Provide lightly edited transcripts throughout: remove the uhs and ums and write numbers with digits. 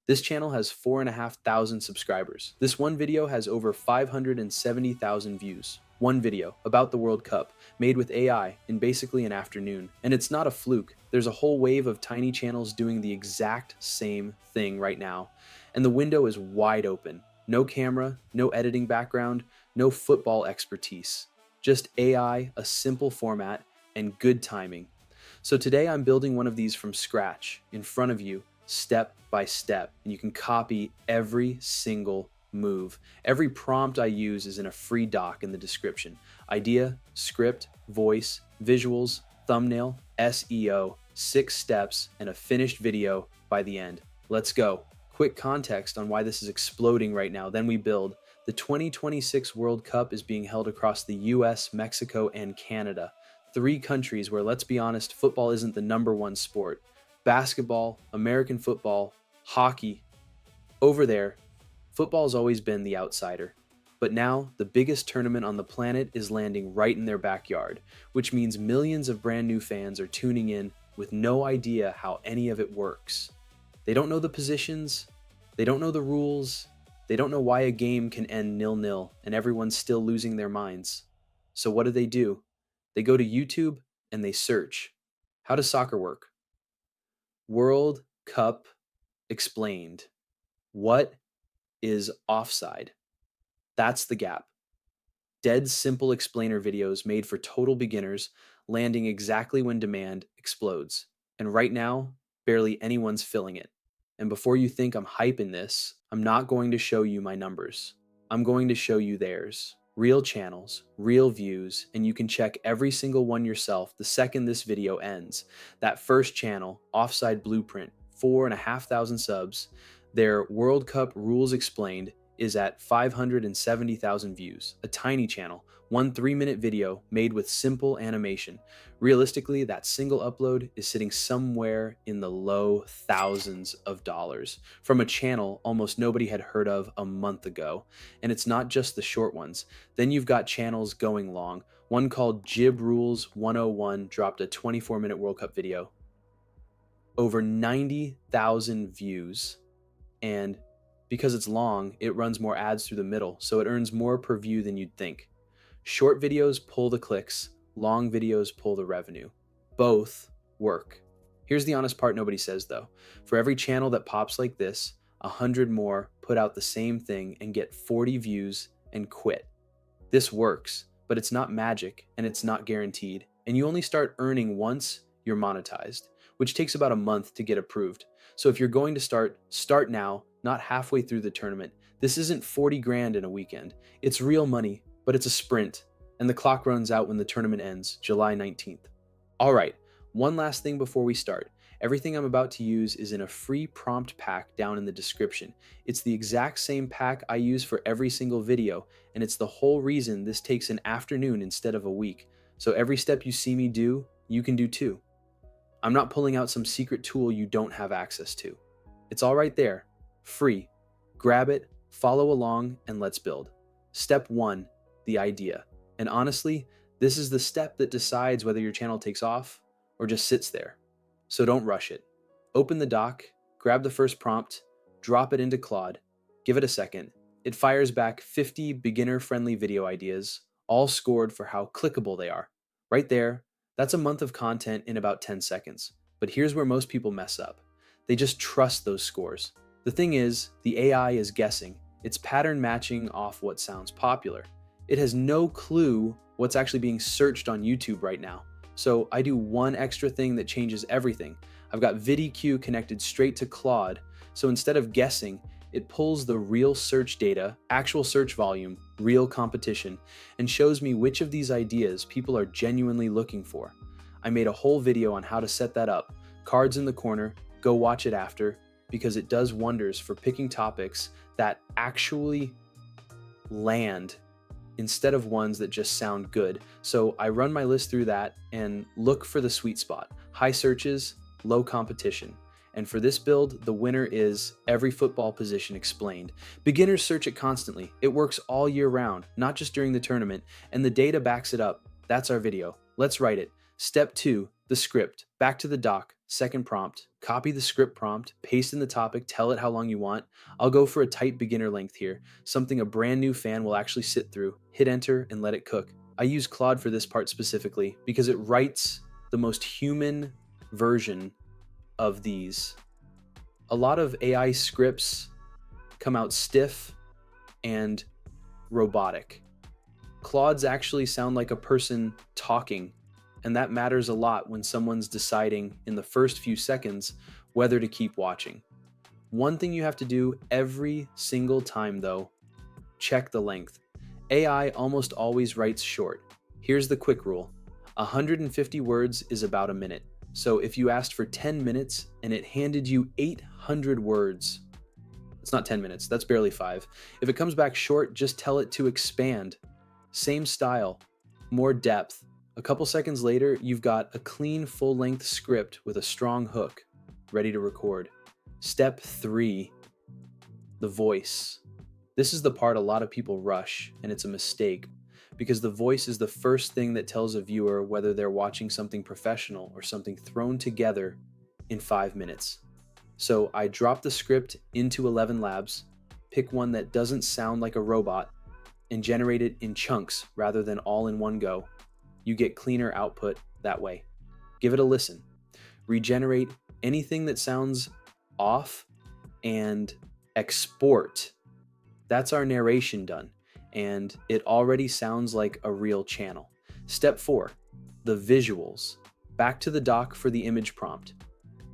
This channel has 4,500 subscribers. This one video has over 570,000 views. One video about the World Cup, made with AI in basically an afternoon. And it's not a fluke. There's a whole wave of tiny channels doing the exact same thing right now. And the window is wide open. No camera, no editing background, no football expertise. Just AI, a simple format, and good timing. So today I'm building one of these from scratch, in front of you, step by step, and you can copy every single move. Every prompt I use is in a free doc in the description. Idea, script, voice, visuals, thumbnail, SEO, 6 steps, and a finished video by the end. Let's go. Quick context on why this is exploding right now, then we build. The 2026 World Cup is being held across the US, Mexico, and Canada. 3 countries where, let's be honest, football isn't the number one sport. Basketball, American football, hockey. Over there, football's always been the outsider. But now, the biggest tournament on the planet is landing right in their backyard, which means millions of brand new fans are tuning in with no idea how any of it works. They don't know the positions, they don't know the rules, they don't know why a game can end 0-0 and everyone's still losing their minds. So what do? They go to YouTube and they search. How does soccer work? World Cup explained. What is offside? That's the gap. Dead simple explainer videos made for total beginners, landing exactly when demand explodes. And right now, barely anyone's filling it. And before you think I'm hyping this, I'm not going to show you my numbers. I'm going to show you theirs. Real channels, real views, and you can check every single one yourself the second this video ends. That first channel, Offside Blueprint, 4,500 subs, their World Cup Rules Explained, is at 570,000 views. A tiny channel, one 3-minute video made with simple animation. Realistically, that single upload is sitting somewhere in the low thousands of dollars from a channel almost nobody had heard of a month ago. And it's not just the short ones. Then you've got channels going long. One called Jib Rules 101 dropped a 24-minute World Cup video. Over 90,000 views. And because it's long, it runs more ads through the middle, so it earns more per view than you'd think. Short videos pull the clicks, long videos pull the revenue. Both work. Here's the honest part nobody says though. For every channel that pops like this, 100 more put out the same thing and get 40 views and quit. This works, but it's not magic and it's not guaranteed. And you only start earning once you're monetized, which takes about a month to get approved. So if you're going to start now, not halfway through the tournament. This isn't 40 grand in a weekend. It's real money, but it's a sprint, and the clock runs out when the tournament ends, July 19th. All right, one last thing before we start. Everything I'm about to use is in a free prompt pack down in the description. It's the exact same pack I use for every single video, and it's the whole reason this takes an afternoon instead of a week. So every step you see me do, you can do too. I'm not pulling out some secret tool you don't have access to. It's all right there. Free. Grab it, follow along, and let's build. Step 1, the idea. And honestly, this is the step that decides whether your channel takes off or just sits there. So don't rush it. Open the doc, grab the first prompt, drop it into Claude, give it a second. It fires back 50 beginner-friendly video ideas, all scored for how clickable they are. Right there, that's a month of content in about 10 seconds. But here's where most people mess up. They just trust those scores. The thing is, the AI is guessing. It's pattern matching off what sounds popular. It has no clue what's actually being searched on YouTube right now. So I do one extra thing that changes everything. I've got VidEQ connected straight to Claude. So instead of guessing, it pulls the real search data, actual search volume, real competition, and shows me which of these ideas people are genuinely looking for. I made a whole video on how to set that up. Cards in the corner, go watch it after, because it does wonders for picking topics that actually land instead of ones that just sound good. So I run my list through that and look for the sweet spot. High searches, low competition. And for this build, the winner is every football position explained. Beginners search it constantly. It works all year round, not just during the tournament, and the data backs it up. That's our video. Let's write it. Step 2, the script. Back to the doc. Second prompt, copy the script prompt, paste in the topic, tell it how long you want. I'll go for a tight beginner length here, something a brand new fan will actually sit through. Hit enter and let it cook. I use Claude for this part specifically because it writes the most human version of these. A lot of AI scripts come out stiff and robotic. Claude's actually sound like a person talking, and that matters a lot when someone's deciding in the first few seconds whether to keep watching. One thing you have to do every single time though, check the length. AI almost always writes short. Here's the quick rule. 150 words is about a minute. So if you asked for 10 minutes and it handed you 800 words, it's not 10 minutes, that's barely 5. If it comes back short, just tell it to expand. Same style, more depth. A couple seconds later, you've got a clean full-length script with a strong hook, ready to record. Step 3, the voice. This is the part a lot of people rush, and it's a mistake, because the voice is the first thing that tells a viewer whether they're watching something professional or something thrown together in 5 minutes. So I drop the script into 11 Labs, pick one that doesn't sound like a robot, and generate it in chunks rather than all in one go. You get cleaner output that way. Give it a listen. Regenerate anything that sounds off and export. That's our narration done, and it already sounds like a real channel. Step 4, the visuals. Back to the doc for the image prompt.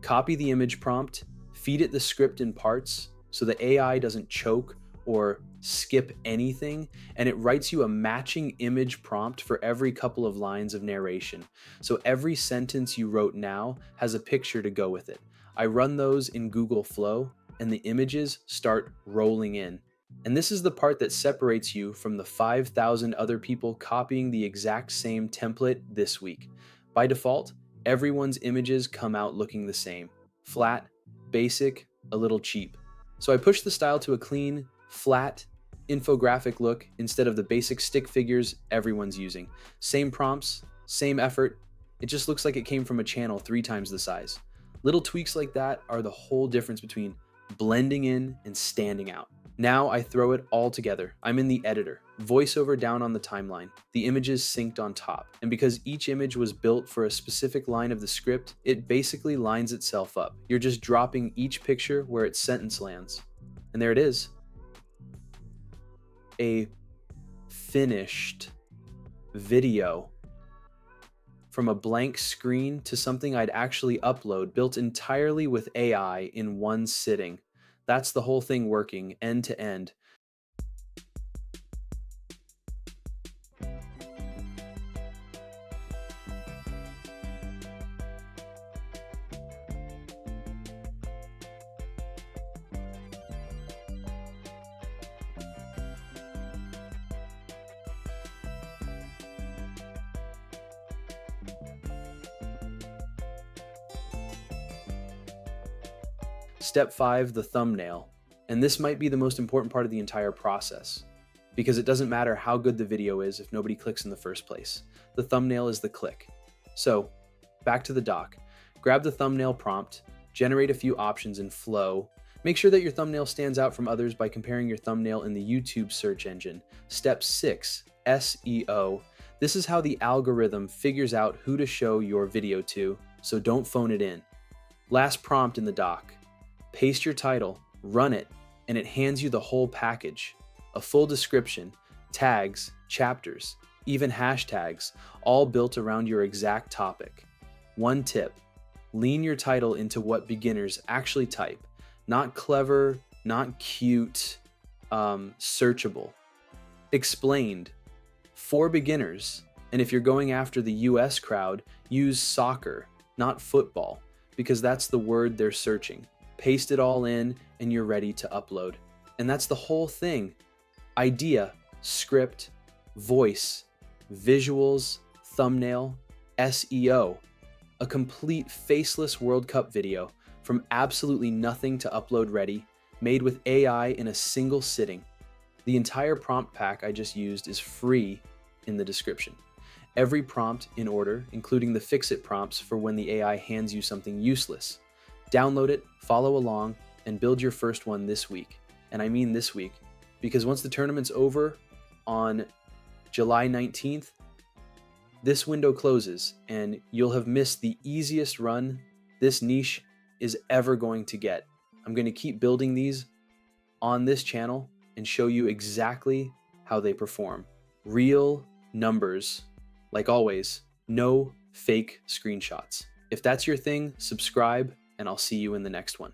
Copy the image prompt, feed it the script in parts so the AI doesn't choke or skip anything, and it writes you a matching image prompt for every couple of lines of narration. So every sentence you wrote now has a picture to go with it. I run those in Google Flow, and the images start rolling in. And this is the part that separates you from the 5,000 other people copying the exact same template this week. By default, everyone's images come out looking the same. Flat, basic, a little cheap. So I push the style to a clean, flat, infographic look instead of the basic stick figures everyone's using. Same prompts, same effort. It just looks like it came from a channel 3 times the size. Little tweaks like that are the whole difference between blending in and standing out. Now I throw it all together. I'm in the editor, voiceover down on the timeline, the images synced on top. And because each image was built for a specific line of the script, it basically lines itself up. You're just dropping each picture where its sentence lands. And there it is. A finished video from a blank screen to something I'd actually upload, built entirely with AI in one sitting. That's the whole thing working end to end. Step 5, the thumbnail. And this might be the most important part of the entire process, because it doesn't matter how good the video is if nobody clicks in the first place. The thumbnail is the click. So, back to the doc. Grab the thumbnail prompt, generate a few options in Flow. Make sure that your thumbnail stands out from others by comparing your thumbnail in the YouTube search engine. Step 6, SEO. This is how the algorithm figures out who to show your video to, so don't phone it in. Last prompt in the doc. Paste your title, run it, and it hands you the whole package. A full description, tags, chapters, even hashtags, all built around your exact topic. One tip, lean your title into what beginners actually type. Not clever, not cute, searchable. Explained, for beginners, and if you're going after the US crowd, use soccer, not football, because that's the word they're searching. Paste it all in, and you're ready to upload. And that's the whole thing. Idea, script, voice, visuals, thumbnail, SEO. A complete Faceless World Cup video from absolutely nothing to upload ready, made with AI in a single sitting. The entire prompt pack I just used is free in the description. every prompt in order, including the fix-it prompts for when the AI hands you something useless. Download it, follow along, and build your first one this week. And I mean this week, because once the tournament's over on July 19th, this window closes and you'll have missed the easiest run this niche is ever going to get. I'm going to keep building these on this channel and show you exactly how they perform. Real numbers, like always, no fake screenshots. If that's your thing, subscribe, and I'll see you in the next one.